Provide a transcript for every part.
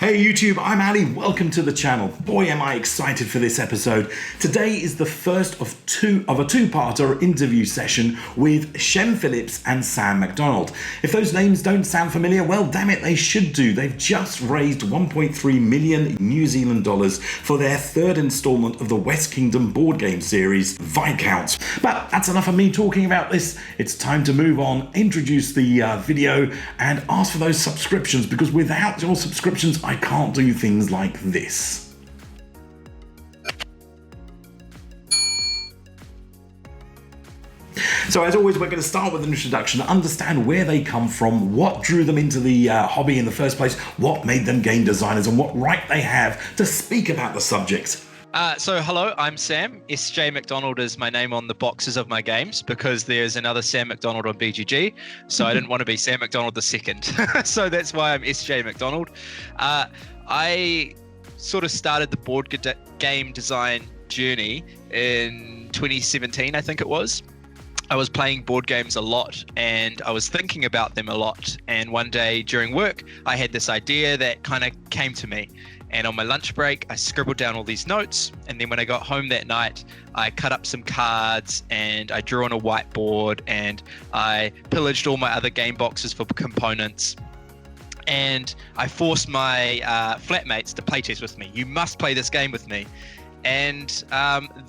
Hey YouTube, I'm Ali. Welcome to the channel. Boy, am I excited for this episode. Today is the first of a two-parter interview session with Shem Phillips and Sam Macdonald. If those names don't sound familiar, well, damn it, they should do. They've just raised 1.3 million New Zealand dollars for their third installment of the West Kingdom board game series, Viscounts. But that's enough of me talking about this. It's time to move on, introduce the video, and ask for those subscriptions, because without your subscriptions, I can't do things like this. So as always, we're going to start with an introduction, understand where they come from, what drew them into the hobby in the first place, what made them game designers, and what right they have to speak about the subject. So hello, I'm Sam. SJ Macdonald is my name on the boxes of my games because there's another Sam Macdonald on BGG. So I didn't want to be Sam Macdonald the second. So that's why I'm SJ Macdonald. I sort of started the board game design journey in 2017, I think it was. I was playing board games a lot and I was thinking about them a lot. And one day during work, I had this idea that kind of came to me. And on my lunch break, I scribbled down all these notes. And then when I got home that night, I cut up some cards and I drew on a whiteboard and I pillaged all my other game boxes for components. And I forced my flatmates to playtest with me. You must play this game with me. And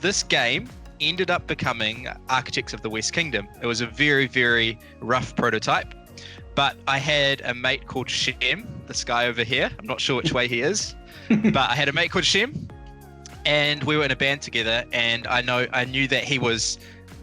this game ended up becoming Architects of the West Kingdom. It was a very, very rough prototype. But I had a mate called Shem, this guy over here. I'm not sure which way he is. But I had a mate called Shem, and we were in a band together, and I knew that he was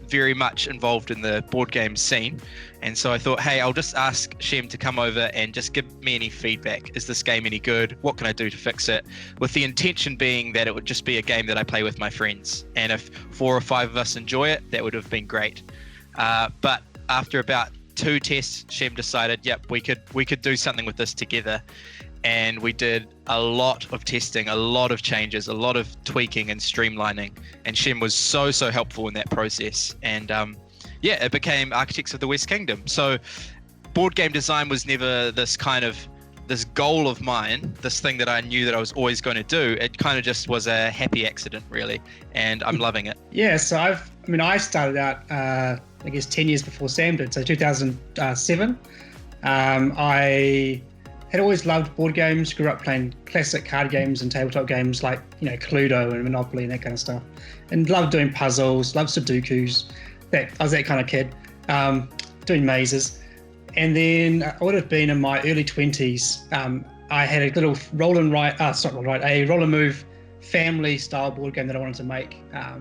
very much involved in the board game scene. And so I thought, hey, I'll just ask Shem to come over and just give me any feedback. Is this game any good? What can I do to fix it? With the intention being that it would just be a game that I play with my friends. And if 4 or 5 of us enjoy it, that would have been great. But after about 2 tests, Shem decided, yep, we could do something with this together. And we did a lot of testing, a lot of changes, a lot of tweaking and streamlining. And Shem was so helpful in that process. And it became Architects of the West Kingdom. So board game design was never this goal of mine, this thing that I knew that I was always going to do. It kind of just was a happy accident, really. And I'm loving it. Yeah, so I started out, 10 years before Sam did. So 2007. I had always loved board games, grew up playing classic card games and tabletop games like, Cluedo and Monopoly and that kind of stuff. And loved doing puzzles, loved Sudokus. I was that kind of kid, doing mazes. And then I would have been in my early 20s. I had a little roll and move family style board game that I wanted to make. I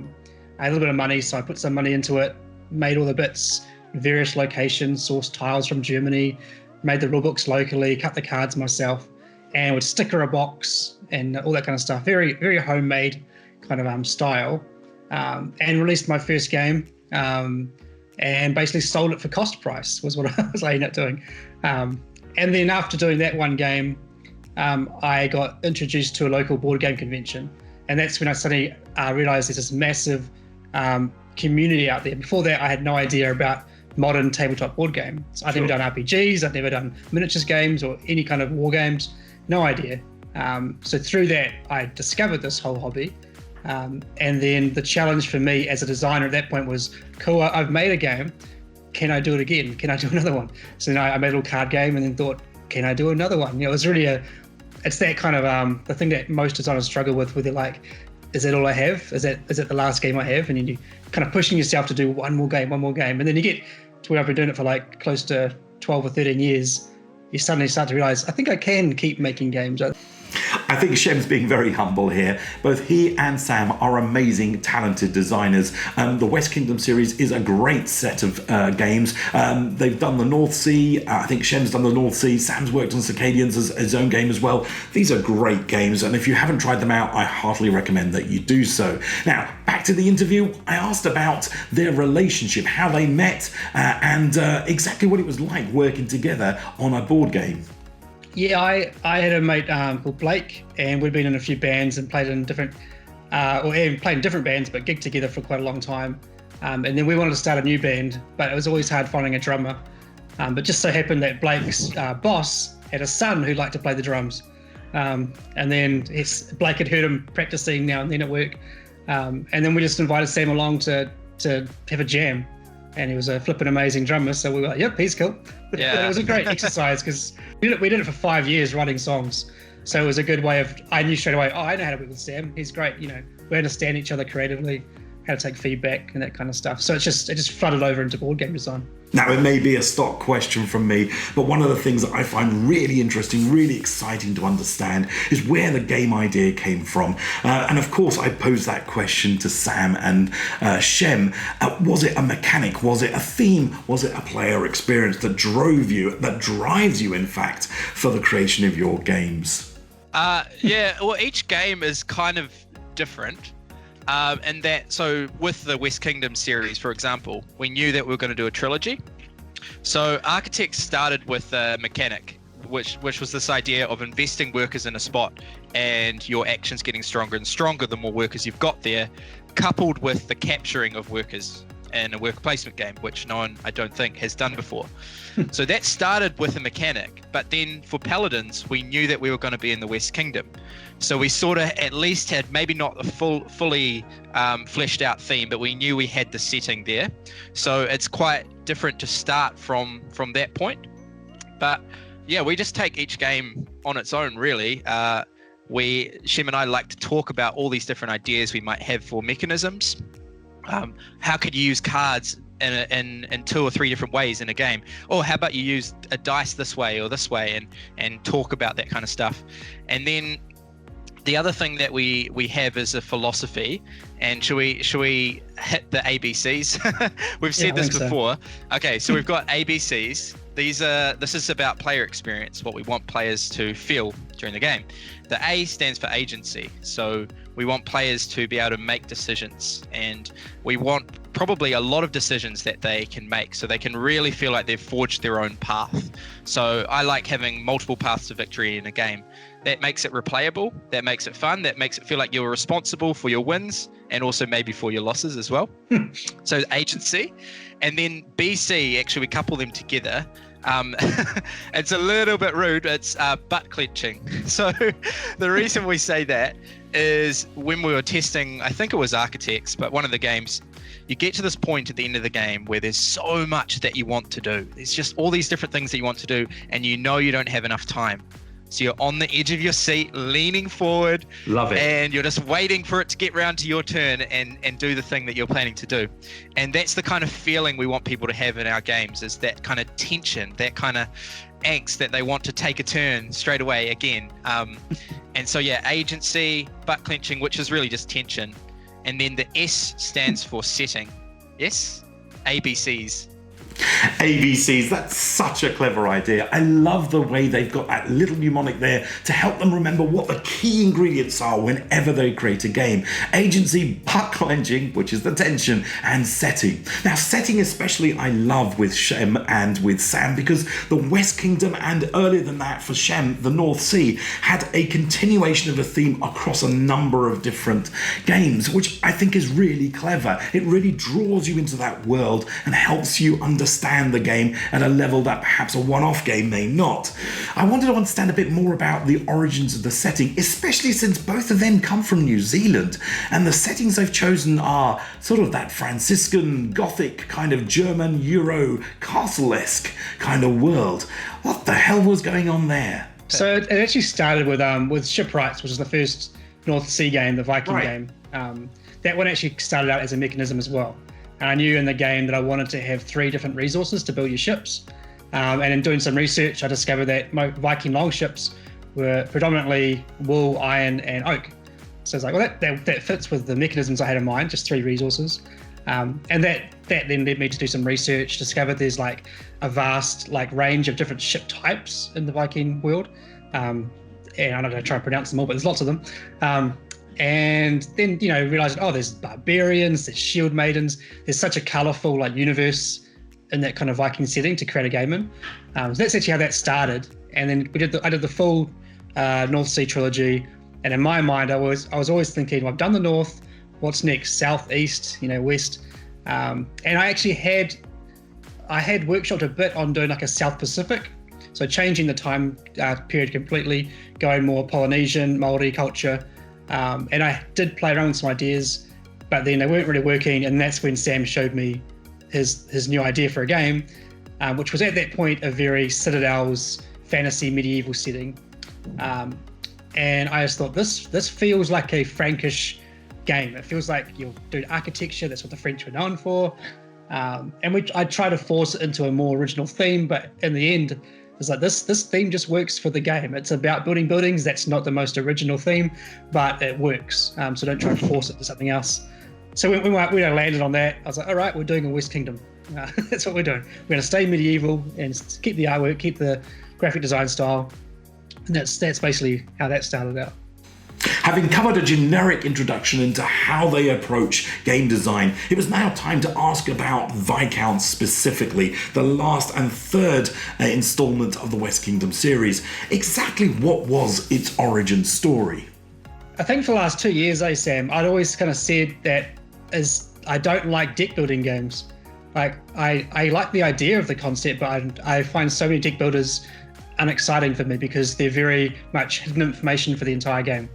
had a little bit of money, so I put some money into it, made all the bits, various locations, sourced tiles from Germany, made the rule books locally, cut the cards myself, and would sticker a box and all that kind of stuff. Very, very homemade kind of style. And released my first game and basically sold it for cost price was what I was aiming at doing. And then after doing that one game, I got introduced to a local board game convention. And that's when I suddenly realized there's this massive community out there. Before that, I had no idea about modern tabletop board games. I'd never done RPGs, I'd never done miniatures games or any kind of war games, no idea. So through that, I discovered this whole hobby. And then the challenge for me as a designer at that point was, cool, I've made a game, can I do it again? Can I do another one? So then I made a little card game and then thought, can I do another one? It was really it's that kind of the thing that most designers struggle with, where they're like, is that all I have? Is that the last game I have? And then you kind of pushing yourself to do one more game. And then you get to where I've been doing it for like close to 12 or 13 years. You suddenly start to realize, I think I can keep making games. I think Shem's being very humble here. Both he and Sam are amazing, talented designers. The West Kingdom series is a great set of games. They've done the North Sea. I think Shem's done the North Sea. Sam's worked on Circadians as his own game as well. These are great games, and if you haven't tried them out, I heartily recommend that you do so. Now, back to the interview. I asked about their relationship, how they met, and exactly what it was like working together on a board game. Yeah, I had a mate called Blake, and we'd been in a few bands and played in different bands, but gigged together for quite a long time. And then we wanted to start a new band, but it was always hard finding a drummer. But just so happened that Blake's boss had a son who liked to play the drums. And then Blake had heard him practicing now and then at work. And then we just invited Sam along to have a jam. And he was a flippin' amazing drummer. So we were like, yep, he's cool. Yeah. It was a great exercise because we did it for 5 years writing songs. So it was a good way of, I knew straight away, I know how to work with Sam. He's great. We understand each other creatively, how to take feedback and that kind of stuff. So it just flooded over into board game design. Now, it may be a stock question from me, but one of the things that I find really interesting, really exciting to understand is where the game idea came from. And of course, I posed that question to Sam and Shem. Was it a mechanic? Was it a theme? Was it a player experience that drives you, in fact, for the creation of your games? Well, each game is kind of different. And so with the West Kingdom series, for example, we knew that we were going to do a trilogy. So Architects started with a mechanic, which was this idea of investing workers in a spot and your actions getting stronger and stronger the more workers you've got there, coupled with the capturing of workers in a worker placement game, which no one, I don't think, has done before. So that started with a mechanic, but then for Paladins, we knew that we were going to be in the West Kingdom. So we sort of at least had maybe not a fully fleshed out theme, but we knew we had the setting there. So it's quite different to start from that point. But yeah, we just take each game on its own, really. Shem and I like to talk about all these different ideas we might have for mechanisms. How could you use cards in 2 or 3 different ways in a game? Or how about you use a dice this way or this way, and talk about that kind of stuff. And then the other thing that we have is a philosophy. And should we hit the ABCs? We've said this before. So. Okay, so we've got ABCs. This is about player experience, what we want players to feel during the game. The A stands for agency. So we want players to be able to make decisions, and we want probably a lot of decisions that they can make so they can really feel like they've forged their own path. So I like having multiple paths to victory in a game. That makes it replayable, that makes it fun, that makes it feel like you're responsible for your wins and also maybe for your losses as well. So agency. And then BC, actually we couple them together. It's a little bit rude, it's butt clenching. So the reason we say that is when we were testing, I think it was Architects, but one of the games, you get to this point at the end of the game where there's so much that you want to do. There's just all these different things that you want to do, and you know you don't have enough time. So you're on the edge of your seat, leaning forward. Love it. And you're just waiting for it to get round to your turn and do the thing that you're planning to do. And that's the kind of feeling we want people to have in our games, is that kind of tension, that kind of angst that they want to take a turn straight away again. And so, yeah, agency, butt clenching, which is really just tension. And then the S stands for setting. Yes? ABCs. ABCs, that's such a clever idea. I love the way they've got that little mnemonic there to help them remember what the key ingredients are whenever they create a game. Agency, butt clenching, which is the tension, and setting. Now, setting especially I love with Shem and with Sam, because the West Kingdom, and earlier than that for Shem, the North Sea, had a continuation of a theme across a number of different games, which I think is really clever. It really draws you into that world and helps you understand the game at a level that perhaps a one-off game may not. I wanted to understand a bit more about the origins of the setting, especially since both of them come from New Zealand, and the settings they've chosen are sort of that Franciscan, Gothic, kind of German, Euro, castle-esque kind of world. What the hell was going on there? So it actually started with Shipwrights, which is the first North Sea game, the Viking game. That one actually started out as a mechanism as well. And I knew in the game that I wanted to have 3 different resources to build your ships. And in doing some research, I discovered that my Viking longships were predominantly wool, iron, and oak. So it's like, well, that fits with the mechanisms I had in mind, just 3 resources. And that then led me to do some research, discovered there's like a vast range of different ship types in the Viking world. And I'm not going to try and pronounce them all, but there's lots of them. And then, realized, there's barbarians, there's shield maidens. There's such a colorful universe in that kind of Viking setting to create a game in. So that's actually how that started. And then I did the full North Sea trilogy. And in my mind, I was always thinking, well, I've done the North, what's next? South, East, West. And I actually had workshopped a bit on doing like a South Pacific. So changing the time period completely, going more Polynesian, Māori culture. And I did play around with some ideas, but then they weren't really working. And that's when Sam showed me his new idea for a game, which was at that point a very Citadel's fantasy medieval setting. And I just thought, this feels like a Frankish game. It feels like you're doing architecture. That's what the French were known for. And I try to force it into a more original theme, but in the end, it's like this theme just works for the game. It's about building buildings. That's not the most original theme, but it works. So don't try to force it to something else. So when I landed on that, I was like, all right, we're doing a West Kingdom. That's what we're doing. We're going to stay medieval and keep the artwork, keep the graphic design style. And that's basically how that started out. Having covered a generic introduction into how they approach game design, it was now time to ask about Viscounts specifically, the last and third installment of the West Kingdom series. Exactly what was its origin story? I think for the last 2 years, Sam, I'd always kind of said that I don't like deck building games. Like I like the idea of the concept, but I find so many deck builders unexciting for me because they're very much hidden information for the entire game.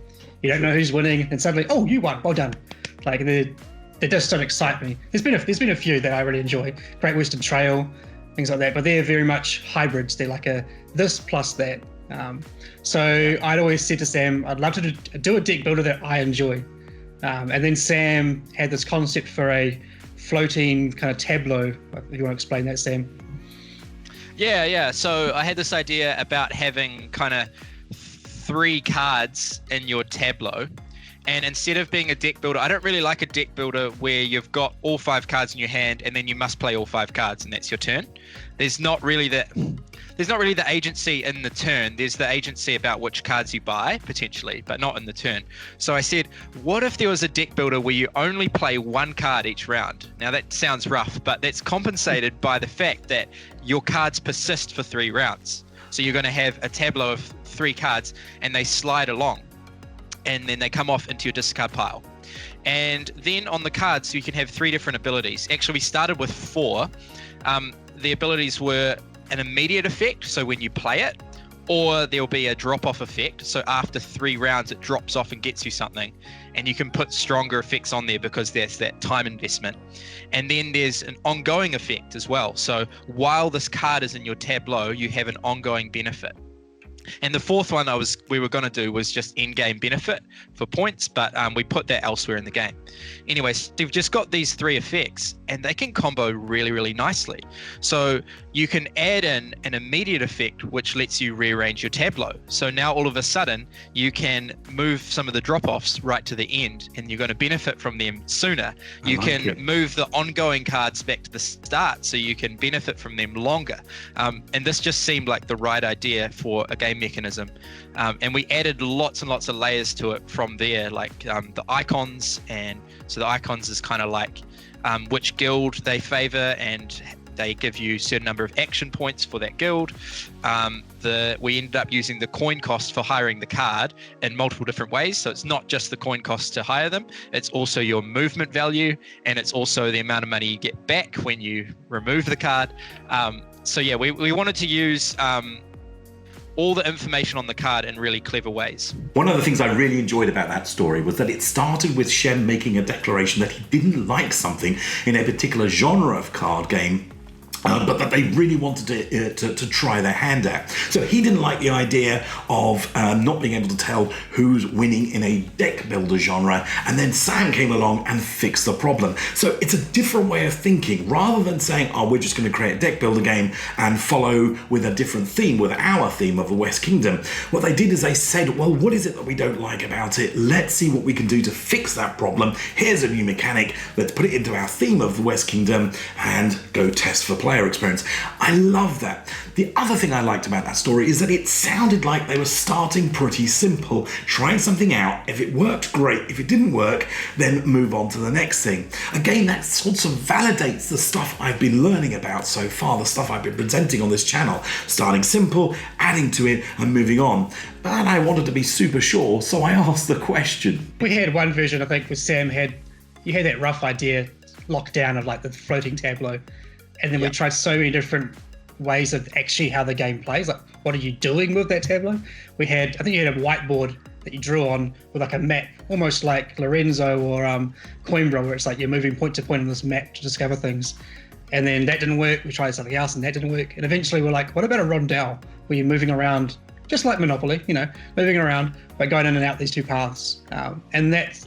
You don't know who's winning, and suddenly, oh, you won, well done. Like they just don't excite me. There's been a few that I really enjoy, Great Western Trail, things like that, but they're very much hybrids. They're like a this plus that. So I'd always said to Sam, I'd love to do a deck builder that I enjoy. And then Sam had this concept for a floating kind of tableau. If you want to explain that, Sam. Yeah. So I had this idea about having kind of 3 cards in your tableau, and instead of being a deck builder, I don't really like a deck builder where you've got all 5 cards in your hand and then you must play all 5 cards and that's your turn. There's not really the agency in the turn. There's the agency about which cards you buy potentially, but not in the turn. So I said, what if there was a deck builder where you only play 1 card each round? Now that sounds rough, but that's compensated by the fact that your cards persist for 3 rounds. So you're going to have a tableau of 3 cards and they slide along and then they come off into your discard pile. And then on the cards, you can have 3 different abilities. Actually, we started with 4. The abilities were an immediate effect, so when you play it, or there'll be a drop-off effect. So after 3 rounds, it drops off and gets you something. And you can put stronger effects on there because there's that time investment. And then there's an ongoing effect as well. So while this card is in your tableau, you have an ongoing benefit. And the 4th one we were going to do was just in-game benefit for points, but we put that elsewhere in the game. Anyways, you've just got these 3 effects and they can combo really, really nicely. So you can add in an immediate effect, which lets you rearrange your tableau. So now all of a sudden you can move some of the drop-offs right to the end and you're going to benefit from them sooner. You can move the ongoing cards back to the start so you can benefit from them longer. And this just seemed like the right idea for a game mechanism, and we added lots and lots of layers to it from there, like the icons. And so the icons is kind of like which guild they favor, and they give you a certain number of action points for that guild. We ended up using the coin cost for hiring the card in multiple different ways. So it's not just the coin cost to hire them, it's also your movement value, and it's also the amount of money you get back when you remove the card. So yeah, we wanted to use all the information on the card in really clever ways. One of the things I really enjoyed about that story was that it started with Shem making a declaration that he didn't like something in a particular genre of card game, but that they really wanted to try their hand at. So he didn't like the idea of not being able to tell who's winning in a deck builder genre, and then Sam came along and fixed the problem. So it's a different way of thinking. Rather than saying, oh, we're just going to create a deck builder game and follow with a different theme, with our theme of the West Kingdom, what they did is they said, well, what is it that we don't like about it? Let's see what we can do to fix that problem. Here's a new mechanic. Let's put it into our theme of the West Kingdom and go test for play experience. I love that. The other thing I liked about that story is that it sounded like they were starting pretty simple, trying something out. If it worked, great. If it didn't work, then move on to the next thing. Again, that sort of validates the stuff I've been learning about so far, the stuff I've been presenting on this channel. Starting simple, adding to it, and moving on. But I wanted to be super sure, so I asked the question. We had one version, I think, with Sam you had that rough idea locked down of like the floating tableau. And then we tried so many different ways of actually how the game plays. Like, what are you doing with that tableau? I think you had a whiteboard that you drew on with like a map, almost like Lorenzo or Coimbra, where it's like you're moving point to point on this map to discover things. And then that didn't work. We tried something else and that didn't work. And eventually we're like, what about a rondelle where you're moving around, just like Monopoly, moving around, but going in and out these two paths. And that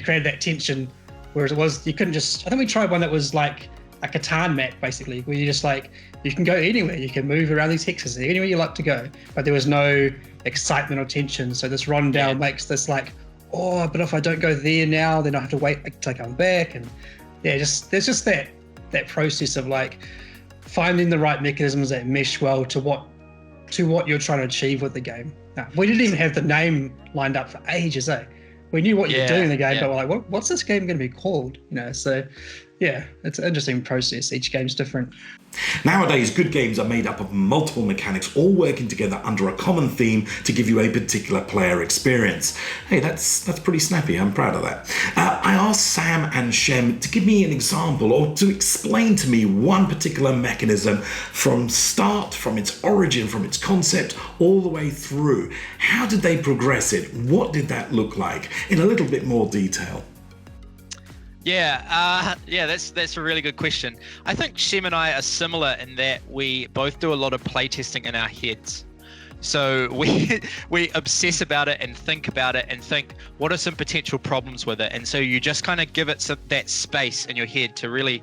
created that tension, whereas it was, you couldn't just, I think we tried one that was like a Catan map, basically, where you just like, you can go anywhere, you can move around these hexes, anywhere you like to go, but there was no excitement or tension. So this rondelle makes this like, oh, but if I don't go there now, then I have to wait until I come back. And there's just that process of like finding the right mechanisms that mesh well to what you're trying to achieve with the game. Now, we didn't even have the name lined up for ages, eh? We knew what you're doing in the game, but we're like, what's this game going to be called? So yeah, it's an interesting process. Each game's different. Nowadays, good games are made up of multiple mechanics all working together under a common theme to give you a particular player experience. Hey, that's pretty snappy. I'm proud of that. I asked Sam and Shem to give me an example or to explain to me one particular mechanism from its origin, from its concept, all the way through. How did they progress it? What did that look like? In a little bit more detail. That's a really good question. I think Shem and I are similar in that we both do a lot of playtesting in our heads. So we obsess about it and think about it and think, what are some potential problems with it? And so you just kind of give it that space in your head to really,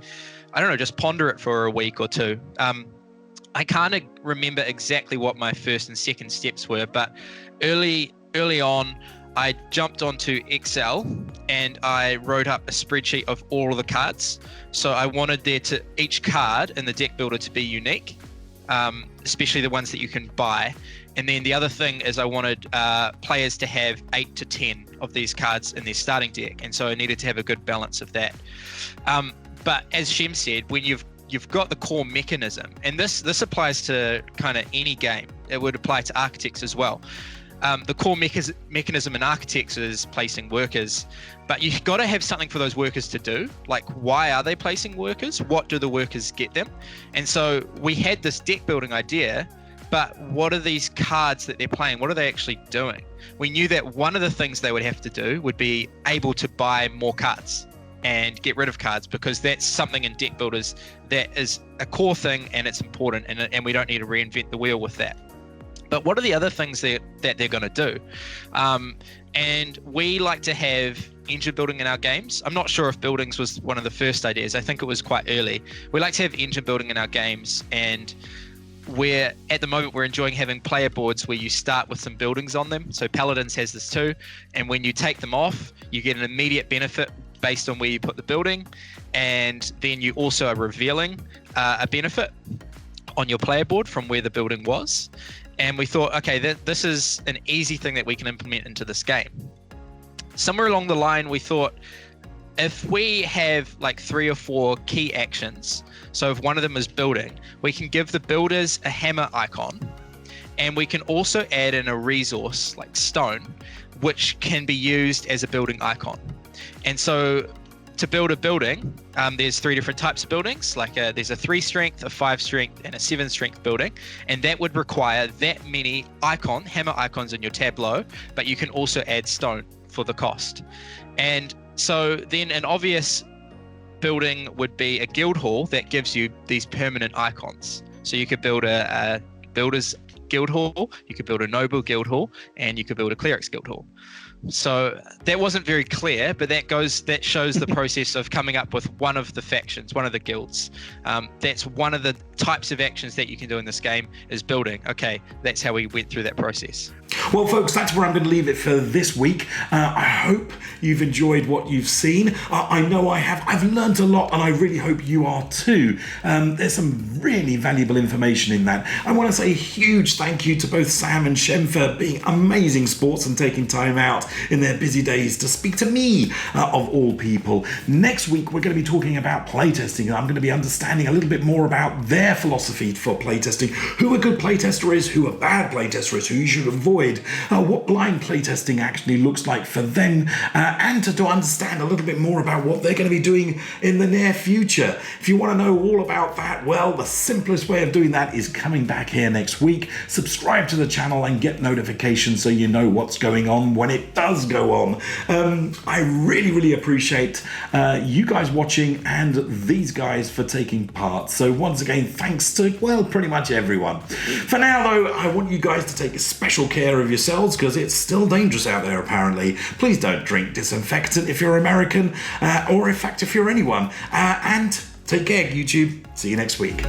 just ponder it for a week or two. I can't remember exactly what my first and second steps were, but early on, I jumped onto Excel and I wrote up a spreadsheet of all of the cards. So I wanted each card in the deck builder to be unique, especially the ones that you can buy. And then the other thing is I wanted players to have 8 to 10 of these cards in their starting deck. And so I needed to have a good balance of that. But as Shem said, when you've got the core mechanism, and this applies to kind of any game. It would apply to architects as well. The core mechanism in architects is placing workers, but you've got to have something for those workers to do. Like, why are they placing workers? What do the workers get them? And so we had this deck building idea, but what are these cards that they're playing? What are they actually doing? We knew that one of the things they would have to do would be able to buy more cards and get rid of cards, because that's something in deck builders that is a core thing and it's important, and we don't need to reinvent the wheel with that. But what are the other things that they're going to do? And we like to have engine building in our games. I'm not sure if buildings was one of the first ideas. I think it was quite early. We like to have engine building in our games, and at the moment we're enjoying having player boards where you start with some buildings on them. So Paladins has this too. And when you take them off, you get an immediate benefit based on where you put the building. And then you also are revealing a benefit on your player board from where the building was. And we thought, okay, this is an easy thing that we can implement into this game. Somewhere along the line, we thought, if we have like 3 or 4 key actions, so if one of them is building, we can give the builders a hammer icon, and we can also add in a resource like stone, which can be used as a building icon. And so to build a building, there's 3 different types of buildings. Like there's a 3 strength, a 5 strength, and a 7 strength building, and that would require that many hammer icons in your tableau. But you can also add stone for the cost. And so then an obvious building would be a guild hall that gives you these permanent icons. So you could build a builder's guild hall, you could build a noble guild hall, and you could build a cleric's guild hall. So that wasn't very clear, but that shows the process of coming up with one of the factions, one of the guilds. That's one of the types of actions that you can do in this game, is building. Okay, that's how we went through that process. Well, folks, that's where I'm going to leave it for this week. I hope you've enjoyed what you've seen. I know I have. I've learned a lot, and I really hope you are too. There's some really valuable information in that. I want to say a huge thank you to both Sam and Shem for being amazing sports and taking time out in their busy days to speak to me, of all people. Next week, we're going to be talking about playtesting, and I'm going to be understanding a little bit more about their philosophy for playtesting, who a good playtester is, who a bad playtester is, who you should avoid avoid, what blind playtesting actually looks like for them, and to understand a little bit more about what they're going to be doing in the near future. If you want to know all about that, well, the simplest way of doing that is coming back here next week. Subscribe to the channel and get notifications so you know what's going on when it does go on. I really appreciate you guys watching and these guys for taking part. So once again, thanks to, well, pretty much everyone. For now though, I want you guys to take special care of yourselves because it's still dangerous out there apparently. Please don't drink disinfectant if you're American, or in fact if you're anyone. And take care, YouTube. See you next week.